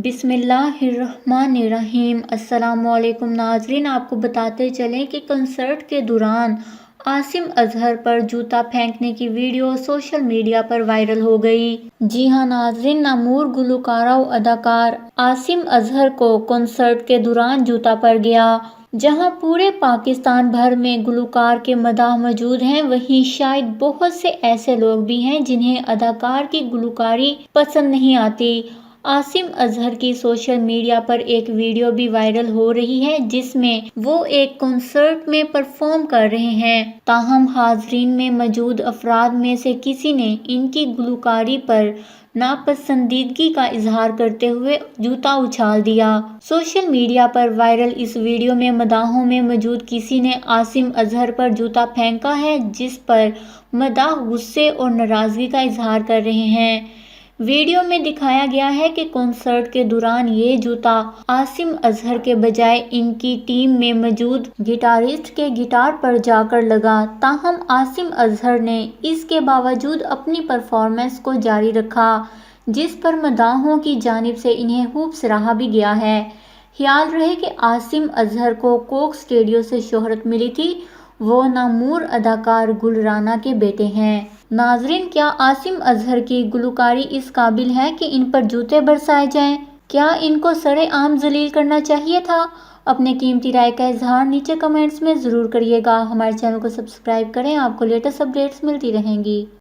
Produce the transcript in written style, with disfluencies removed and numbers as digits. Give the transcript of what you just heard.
بسم اللہ الرحمن الرحیم۔ السلام علیکم ناظرین، آپ کو بتاتے چلیں کہ کنسرٹ کے دوران عاصم اظہر پر جوتا پھینکنے کی ویڈیو سوشل میڈیا پر وائرل ہو گئی۔ جی ہاں ناظرین، نامور گلوکار و اداکار عاصم اظہر کو کنسرٹ کے دوران جوتا پڑ گیا۔ جہاں پورے پاکستان بھر میں گلوکار کے مداح موجود ہیں، وہیں شاید بہت سے ایسے لوگ بھی ہیں جنہیں اداکار کی گلوکاری پسند نہیں آتی۔ عاصم اظہر کی سوشل میڈیا پر ایک ویڈیو بھی وائرل ہو رہی ہے جس میں وہ ایک کنسرٹ میں پرفارم کر رہے ہیں، تاہم حاضرین میں موجود افراد میں سے کسی نے ان کی گلوکاری پر ناپسندیدگی کا اظہار کرتے ہوئے جوتا اچھال دیا۔ سوشل میڈیا پر وائرل اس ویڈیو میں مداحوں میں موجود کسی نے عاصم اظہر پر جوتا پھینکا ہے، جس پر مداح غصے اور ناراضگی کا اظہار کر رہے ہیں۔ ویڈیو میں دکھایا گیا ہے کہ کنسرٹ کے دوران یہ جوتا عاصم اظہر کے بجائے ان کی ٹیم میں موجود گٹارسٹ کے گٹار پر جا کر لگا، تاہم عاصم اظہر نے اس کے باوجود اپنی پرفارمنس کو جاری رکھا، جس پر مداحوں کی جانب سے انہیں خوب سراہا بھی گیا ہے۔ خیال رہے کہ عاصم اظہر کو کوک اسٹوڈیو سے شہرت ملی تھی، وہ نامور اداکار گل رانا کے بیٹے ہیں۔ ناظرین، کیا عاصم اظہر کی گلوکاری اس قابل ہے کہ ان پر جوتے برسائے جائیں؟ کیا ان کو سرِ عام ذلیل کرنا چاہیے تھا؟ اپنے قیمتی رائے کا اظہار نیچے کمنٹس میں ضرور کریے گا۔ ہمارے چینل کو سبسکرائب کریں، آپ کو لیٹسٹ اپڈیٹس ملتی رہیں گی۔